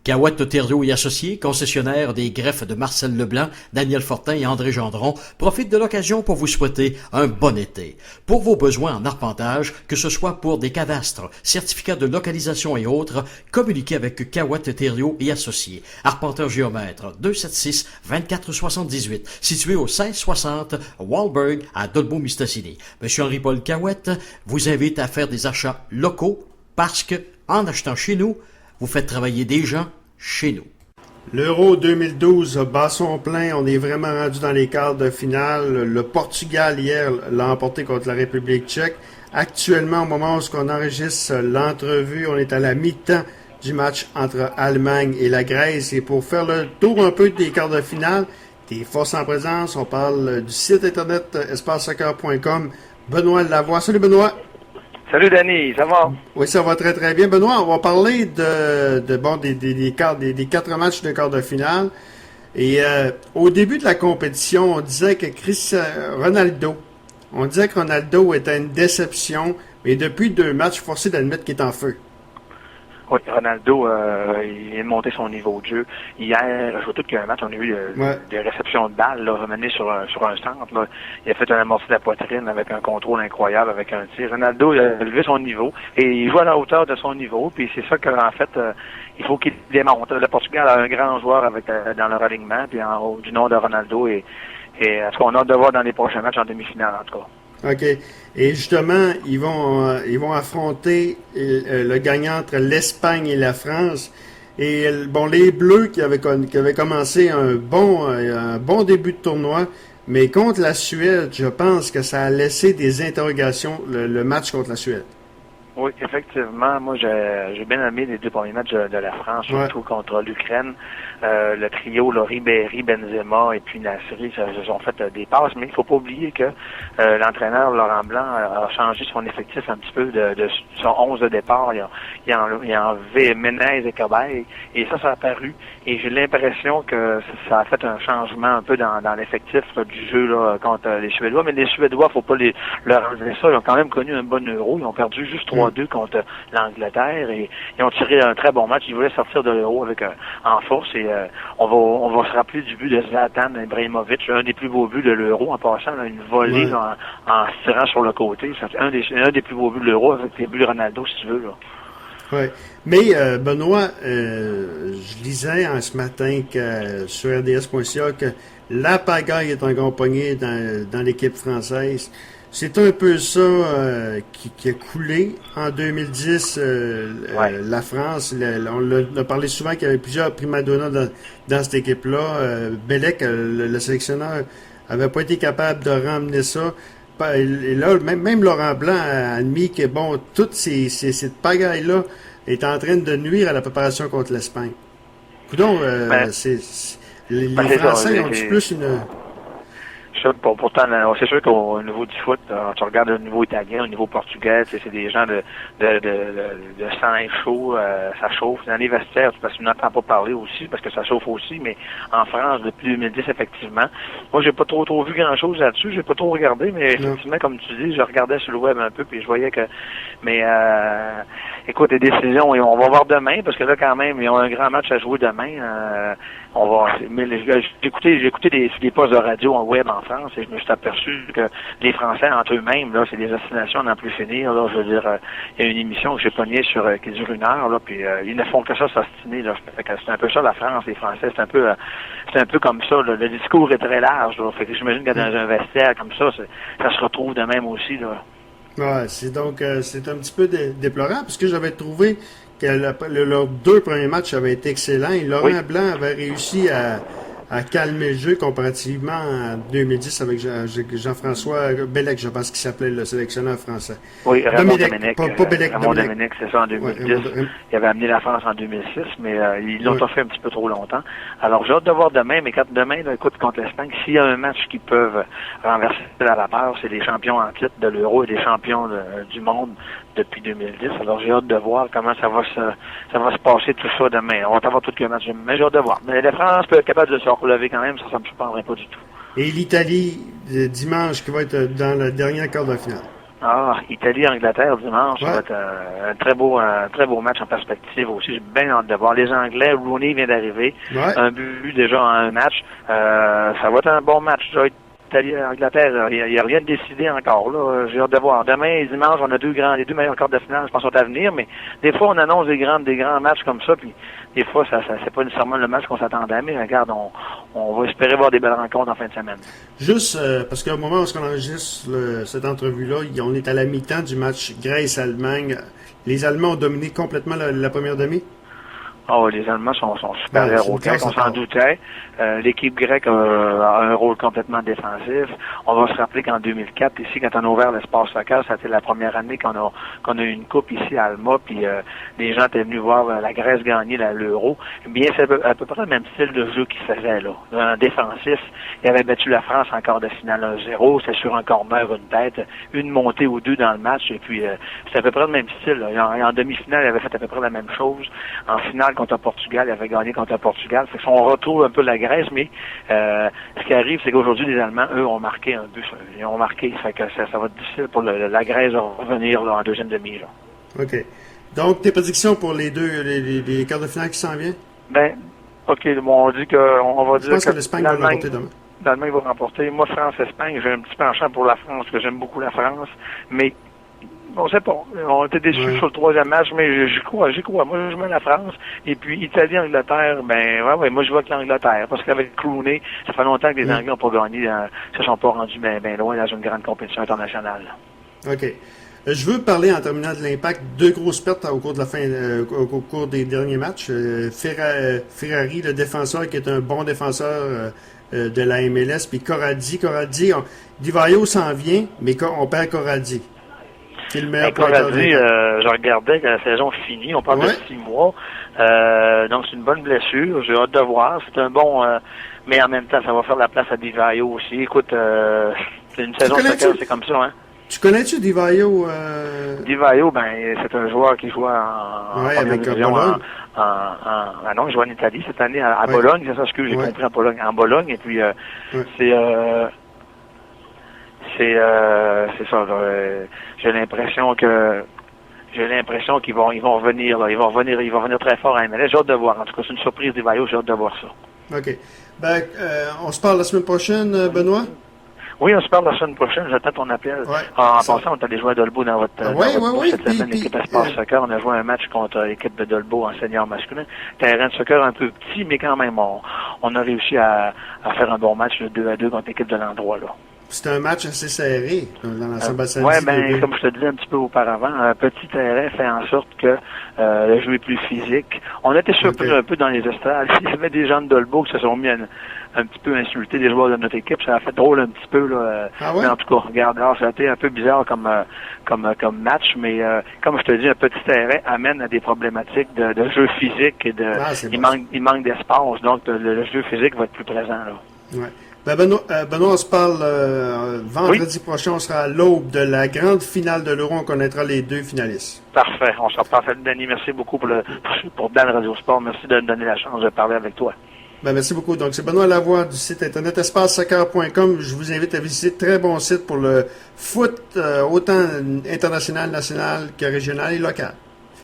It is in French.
Cahouette Thériault et Associés, concessionnaire des greffes de Marcel Leblanc, Daniel Fortin et André Gendron, profite de l'occasion pour vous souhaiter un bon été. Pour vos besoins en arpentage, que ce soit pour des cadastres, certificats de localisation et autres, communiquez avec Cahouette Thériault et Associés. Arpenteur géomètre 276-2478, situé au 1660 Wahlberg à Dolbeau-Mistassini. Monsieur Henri-Paul Cahouette vous invite à faire des achats locaux parce que, en achetant chez nous, vous faites travailler des gens chez nous. L'Euro 2012 bat son plein. On est vraiment rendu dans les quarts de finale. Le Portugal, hier, l'a emporté contre la République tchèque. Actuellement, au moment où on enregistre l'entrevue, on est à la mi-temps du match entre Allemagne et la Grèce. Et pour faire le tour un peu des quarts de finale, des forces en présence, on parle du site internet espacesoccer.com. Benoît Lavoie. Salut Benoît. Salut Danny, ça va? Oui, ça va très très bien. Benoît, on va parler des 4 matchs de quart de finale. Et au début de la compétition, on disait que Ronaldo était une déception, mais depuis 2 matchs, forcé d'admettre qu'il est en feu. Oui, Ronaldo, il a monté son niveau de jeu. Hier, surtout qu'il y a un match, on a eu des réceptions de balles, là, ramenées sur un centre. Là. Il a fait un amorti de la poitrine avec un contrôle incroyable, avec un tir. Ronaldo, il a élevé son niveau et il joue à la hauteur de son niveau. Puis c'est ça qu'en fait, il faut qu'il démonte. Le Portugal a un grand joueur avec dans leur alignement, puis en haut du nom de Ronaldo. Et ce qu'on a hâte de voir dans les prochains matchs en demi-finale, en tout cas. OK. Et justement, ils vont affronter le gagnant entre l'Espagne et la France. Et bon, les Bleus qui avaient commencé un bon début de tournoi, mais contre la Suède, je pense que ça a laissé des interrogations le match contre la Suède. Oui, effectivement. Moi, j'ai bien aimé les 2 premiers matchs de la France, surtout contre l'Ukraine. Le trio, là, Ribéry, Benzema et puis Nasri, se sont fait des passes, mais il faut pas oublier que l'entraîneur Laurent Blanc a changé son effectif un petit peu de son 11 de départ. Il a enlevé Menez et Cobaye, et ça a apparu. Et j'ai l'impression que ça a fait un changement un peu dans l'effectif du jeu là, contre les Suédois. Mais les Suédois, faut pas leur enlever ça. Ils ont quand même connu un bon Euro. Ils ont perdu juste 3-2 contre l'Angleterre et ils ont tiré un très bon match. Ils voulaient sortir de l'Euro en force et on va se rappeler du but de Zlatan Ibrahimovic, un des plus beaux buts de l'Euro en passant, là, une volée en se tirant sur le côté. C'est un des plus beaux buts de l'Euro avec les buts de Ronaldo, si tu veux. Là. Oui. Mais, Benoît, je lisais ce matin sur rds.ca que la pagaille est encore pognée dans l'équipe française. C'est un peu ça qui a coulé en 2010. La France, on a parlé souvent qu'il y avait plusieurs primadonnas dans cette équipe-là. Bellec, le sélectionneur, avait pas été capable de ramener ça. Et là, même Laurent Blanc a admis que, bon, toute cette pagaille-là est en train de nuire à la préparation contre l'Espagne. Coudonc, les Français ont-tu plus une... Pourtant, c'est sûr qu'au niveau du foot, tu regardes au niveau italien, au niveau portugais, c'est des gens de sang chaud, ça chauffe. Dans les vestiaires, parce que tu n'entends pas parler aussi, parce que ça chauffe aussi, mais en France, depuis 2010, effectivement. Moi, j'ai pas trop vu grand-chose là-dessus, j'ai pas trop regardé, mais effectivement, comme tu dis, je regardais sur le web un peu, puis je voyais que... Mais, écoute, les décisions, on va voir demain, parce que là, quand même, ils ont un grand match à jouer demain. On va... Mais j'ai écouté des postes de radio en web en France et je me suis aperçu que les Français entre eux-mêmes, là, c'est des ostinations à n'en plus finir. Là, je veux dire, il y a une émission que j'ai pognée qui dure 1 heure, là, puis ils ne font que ça s'ostiner. Là. C'est un peu ça la France, les Français, c'est un peu comme ça. Là. Le discours est très large. Là. Fait que j'imagine que dans un vestiaire comme ça se retrouve de même aussi. Là. Ouais, c'est un petit peu déplorant parce que j'avais trouvé que leurs 2 premiers matchs avaient été excellents et Laurent Blanc avait réussi à calmer le jeu comparativement en 2010 avec Jean-François Bellec, je pense qu'il s'appelait le sélectionneur français. Oui, Raymond Domenech. Pas Bellec, Raymond Domenech, c'est ça en 2010. Il avait amené la France en 2006, mais ils l'ont fait un petit peu trop longtemps. Alors j'ai hâte de voir demain, mais demain, là, écoute, contre l'Espagne, s'il y a un match qui peuvent renverser la vapeur, c'est les champions en titre de l'Euro et des champions du monde depuis 2010. Alors j'ai hâte de voir comment ça va se passer tout ça demain. On va avoir tout le match, mais j'ai hâte de voir. Mais la France peut être capable de se relever quand même, ça me surprendrait pas du tout. Et l'Italie, dimanche, qui va être dans la dernière quart de finale. Italie-Angleterre dimanche, ça va être un très beau match en perspective aussi. J'ai bien hâte de voir les Anglais. Rooney vient d'arriver, un but déjà en un match. Ça va être un bon match. Italie-Angleterre, il n'y a rien de décidé encore, là. J'ai hâte de voir. Demain, dimanche, on a les deux meilleurs quarts de finale, je pense, sont à venir, mais des fois, on annonce des grands matchs comme ça, puis des fois, ça c'est pas nécessairement le match qu'on s'attendait, mais regarde, on va espérer voir des belles rencontres en fin de semaine. Juste, parce qu'au moment où on enregistre cette entrevue-là, on est à la mi-temps du match Grèce-Allemagne. Les Allemands ont dominé complètement la première demi? Les Allemands sont supérieurs aux Grecs, on s'en doutait. L'équipe grecque a un rôle complètement défensif. On va se rappeler qu'en 2004, ici, quand on a ouvert l'espace soccer, ça a été la première année qu'on a eu une coupe ici à Alma, puis les gens étaient venus voir la Grèce gagner l'Euro. Bien, c'est à peu près le même style de jeu qu'ils faisaient, là. Un défensif, il avait battu la France en quart de finale 1-0, c'est sur un corner, une tête, une montée ou deux dans le match, et puis c'est à peu près le même style, là. En demi-finale, il avait fait à peu près la même chose. En finale, contre Portugal, il avait gagné contre Portugal. Fait qu'on retrouve un peu la Grèce, mais ce qui arrive, c'est qu'aujourd'hui, les Allemands, eux, ont marqué un but. Ils ont marqué, fait que ça va être difficile pour la Grèce de revenir là, en deuxième demi. Là. OK. Donc, tes prédictions pour les quarts de finale qui s'en viennent? OK, bon, on dit on va dire je pense que l'Espagne va remporter demain. L'Allemagne va remporter. Moi, France-Espagne, j'ai un petit penchant pour la France, parce que j'aime beaucoup la France, mais on sait pas. On était déçus sur le troisième match, mais j'y crois. Moi, je mets la France. Et puis, Italie-Angleterre, moi, je vois que l'Angleterre. Parce qu'avec Clooney, ça fait longtemps que les Anglais n'ont pas gagné, se sont pas rendus bien loin dans une grande compétition internationale. OK. Je veux parler, en terminant, de l'impact. Deux grosses pertes au cours de au cours des derniers matchs. Ferrari, le défenseur, qui est un bon défenseur de la MLS, puis Corradi. Di Vaio s'en vient, mais on perd Corradi. Corradi, je regardais quand la saison finie, on parle de 6 mois, donc c'est une bonne blessure, j'ai hâte de voir, c'est un bon, mais en même temps, ça va faire la place à Di Vaio aussi. Écoute, c'est une saison de soccer, c'est comme ça, hein. Tu connais-tu Di Vaio? Di Vaio, c'est un joueur qui joue en avec division Bologne. Non, il joue en Italie cette année, à Bologne, c'est ça ce que j'ai compris, en Bologne, et puis c'est ça. J'ai l'impression qu'ils vont revenir. Là. Ils vont revenir très fort à MLS. J'ai hâte de voir. En tout cas, c'est une surprise des Vaillots. J'ai hâte de voir ça. OK. On se parle la semaine prochaine, Benoît? Oui, on se parle la semaine prochaine. J'attends ton appel. En passant, on a joué à Dolbeau dans votre cette semaine, l'équipe Espace Soccer. On a joué un match contre l'équipe de Dolbeau en senior masculin. Terrain de soccer un peu petit, mais quand même, on a réussi à faire un bon match 2-2 contre l'équipe de l'endroit, là. C'était un match assez serré dans l'ensemble samedi. Comme je te disais un petit peu auparavant, un petit terrain fait en sorte que le jeu est plus physique. On a été surpris un peu dans les estrades. Il y avait des gens de Dolbeau qui se sont mis un petit peu insulter des joueurs de notre équipe. Ça a fait drôle un petit peu, là. Mais en tout cas, regarde, ça a été un peu bizarre comme match, mais comme je te dis, un petit terrain amène à des problématiques de jeu physique et il manque d'espace. Donc, le jeu physique va être plus présent, là. Ouais. Benoît, on se parle vendredi prochain. On sera à l'aube de la grande finale de l'Euro. On connaîtra les deux finalistes. Parfait. On se reparle. Denis, merci beaucoup pour Dan Radio Sport. Merci de me donner la chance de parler avec toi. Merci beaucoup. Donc, c'est Benoît Lavoie du site internet espacesoccer.com. Je vous invite à visiter. Très bon site pour le foot, autant international, national que régional et local.